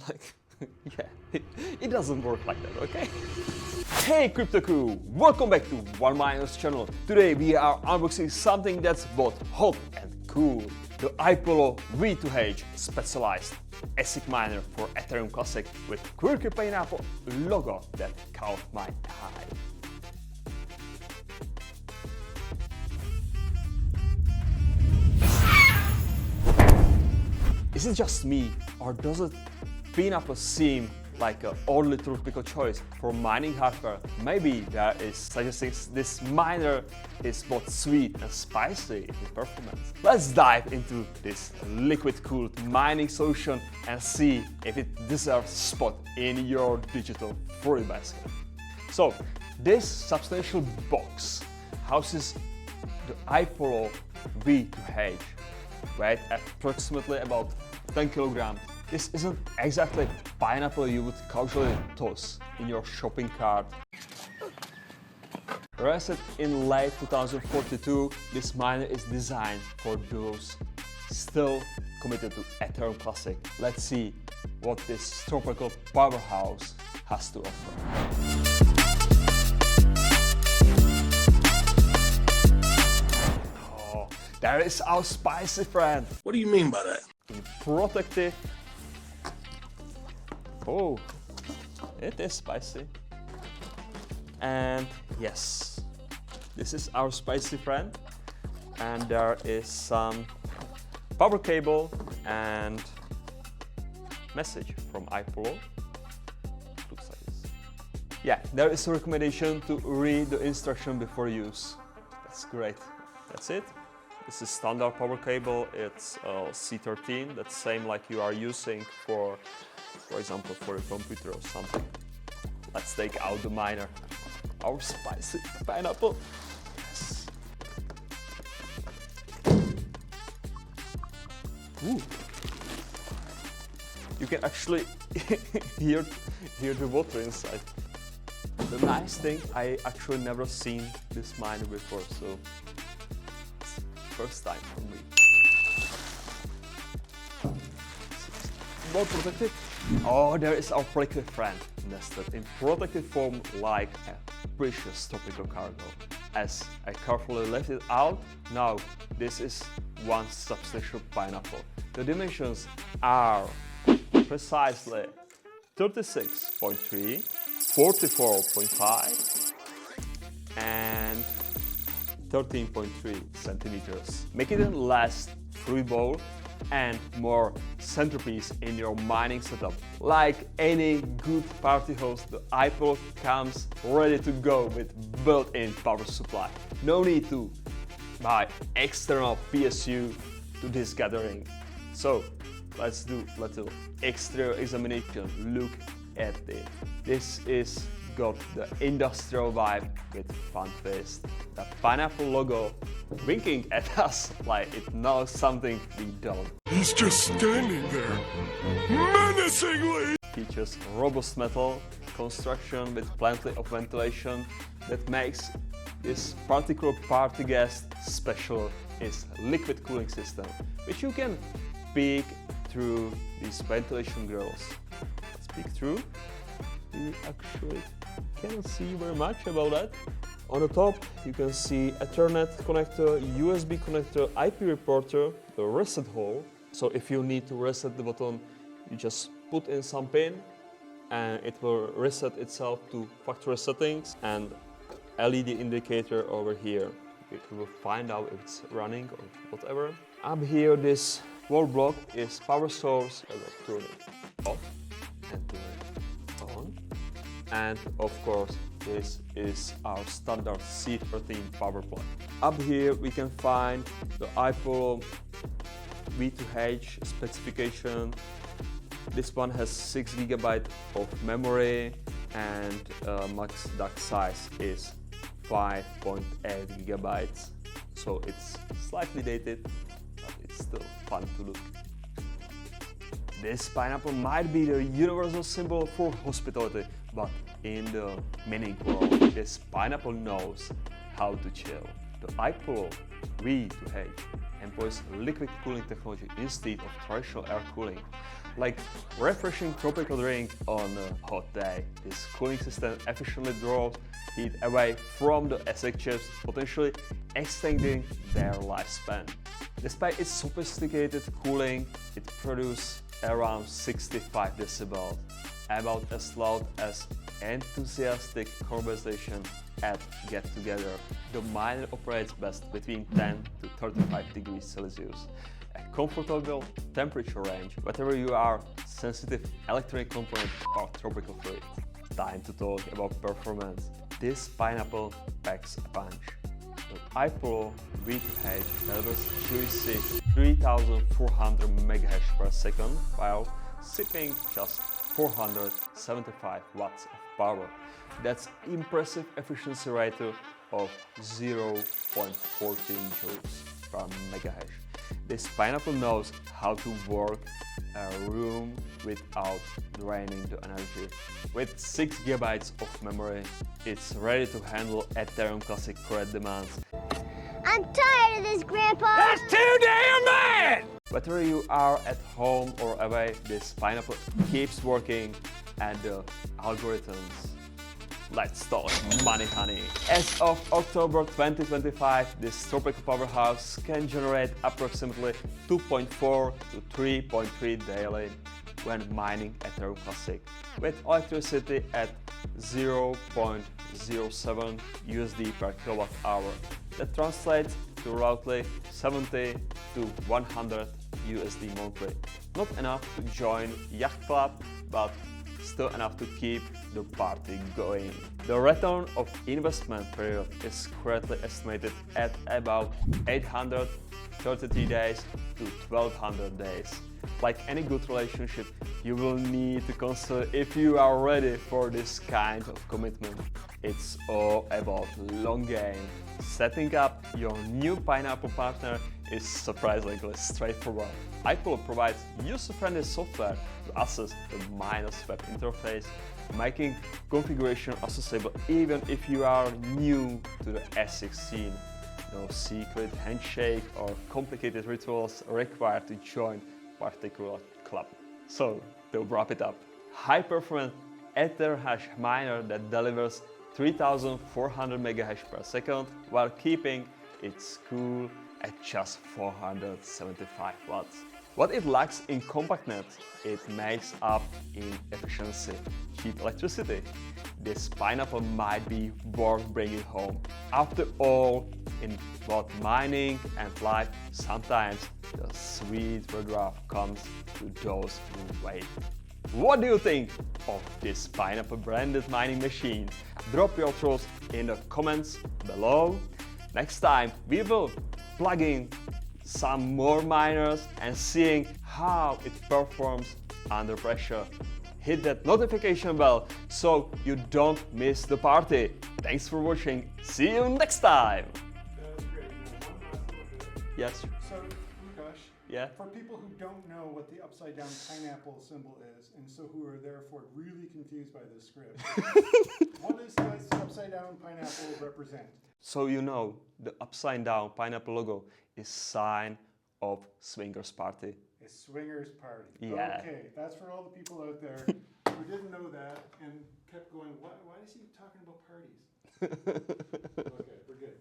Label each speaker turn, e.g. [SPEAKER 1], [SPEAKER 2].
[SPEAKER 1] like, yeah, it doesn't work like that, okay? Hey crypto crew, welcome back to OneMiners channel. Today we are unboxing something that's both hot and cool. The iPollo V2H specialized ASIC miner for Ethereum Classic with quirky pineapple logo that caught my eye. Is it just me, or does it pineapple seem like an oddly tropical choice for mining hardware? Maybe there is suggesting this miner is both sweet and spicy in performance. Let's dive into this liquid-cooled mining solution and see if it deserves a spot in your digital fruit basket. So, this substantial box houses the iPollo V2H, weighed approximately about 10 kilograms. This isn't exactly pineapple you would casually toss in your shopping cart. Released in late 2042, this miner is designed for those still committed to Ethereum Classic. Let's see what this tropical powerhouse has to offer. Oh, there is our spicy friend.
[SPEAKER 2] What do you mean by that?
[SPEAKER 1] Protective. Oh, it is spicy. And yes, this is our spicy friend. And there is some power cable and message from iPollo. Looks like this. Yeah, there is a recommendation to read the instruction before use. That's great. That's it. This is standard power cable. It's C13. That's same like you are using for example, for a computer or something. Let's take out the miner. Our spicy pineapple. Yes. Ooh. You can actually hear the water inside. The nice thing, I actually never seen this miner before, so it's first time for me. More protected. Oh, there is our prickly friend nested in protected form like a precious tropical cargo. As I carefully left it out, now this is one substantial pineapple. The dimensions are precisely 36.3, 44.5 and 13.3 centimeters, making it less fruit bowl and more centerpiece in your mining setup. Like any good party host, the iPollo comes ready to go with built-in power supply. No need to buy external PSU to this gathering. So let's do a little exterior examination. Look at it. This is got the industrial vibe with fun twist. The pineapple logo winking at us like it knows something we don't.
[SPEAKER 2] He's just standing there, menacingly!
[SPEAKER 1] Features robust metal construction with plenty of ventilation. That makes this particular party guest special is liquid cooling system, which you can peek through these ventilation grills. Let's peek through. We actually cannot see very much about that. On the top you can see Ethernet connector, USB connector, IP reporter, the reset hole. So if you need to reset the button, you just put in some pin and it will reset itself to factory settings, and LED indicator over here. It will find out if it's running or whatever. Up here, this wall block is power source. I will turn it off and turn it on. And of course, this is our standard C13 power plug. Up here we can find the iPollo V2H specification. This one has 6 GB of memory and max DAC size is 5.8 GB. So it's slightly dated, but it's still fun to look. This pineapple might be the universal symbol for hospitality, but in the mining world, this pineapple knows how to chill. The iPollo V2H employs liquid cooling technology instead of traditional air cooling. Like refreshing tropical drink on a hot day. This cooling system efficiently draws heat away from the ASIC chips, potentially extending their lifespan. Despite its sophisticated cooling, it produces around 65 decibels, about as loud as enthusiastic conversation at get-together. The miner operates best between 10 to 35 degrees Celsius. A comfortable temperature range, whether you are sensitive electronic component or tropical fruit. Time to talk about performance. This pineapple packs a punch. The iPollo V2H delivers juicy 3400 megahash per second while sipping just 475 watts of power. That's impressive efficiency rate of 0.14 joules per megahash. This pineapple knows how to work a room without draining the energy. With 6 GB of memory, it's ready to handle Ethereum Classic core demands.
[SPEAKER 3] I'm tired of this, Grandpa!
[SPEAKER 2] That's too damn bad!
[SPEAKER 1] Whether you are at home or away, this pineapple keeps working and the algorithms. Let's talk money, honey. As of October 2025, this tropical powerhouse can generate approximately 2.4 to 3.3 daily when mining Ethereum Classic, with electricity at 0.07 USD per kilowatt hour. That translates to roughly 70 to 100 USD monthly. Not enough to join Yacht Club, but still enough to keep the party going. The return of investment period is currently estimated at about 833 days to 1200 days. Like any good relationship, you will need to consider if you are ready for this kind of commitment. It's all about long game. Setting up your new pineapple partner is surprisingly straightforward. iPollo provides user-friendly software to access the Miners web interface, making configuration accessible even if you are new to the ASIC scene. No secret handshake or complicated rituals required to join particular club. So, to wrap it up, high-performance Etherhash miner that delivers 3400 megahash per second while keeping its cool at just 475 watts. What it lacks in compactness, it makes up in efficiency, cheap electricity. This pineapple might be worth bringing home. After all, in both mining and life, sometimes the sweet regret comes to those who wait. What do you think of this pineapple branded mining machine? Drop your thoughts in the comments below. Next time we will plug in some more miners and seeing how it performs under pressure. Hit that notification bell so you don't miss the party. Thanks for watching. See you next time.
[SPEAKER 4] That's great. One last little bit.
[SPEAKER 1] Yes.
[SPEAKER 4] So, Lukash,
[SPEAKER 1] Yeah.
[SPEAKER 4] for people who don't know what the upside down pineapple symbol is, and so who are therefore really confused by this script, what does this upside down pineapple represent?
[SPEAKER 1] So you know, the upside down pineapple logo is sign of swingers party.
[SPEAKER 4] A swingers party.
[SPEAKER 1] Yeah.
[SPEAKER 4] Okay, that's for all the people out there who didn't know that and kept going, why is he talking about parties? Okay, we're good.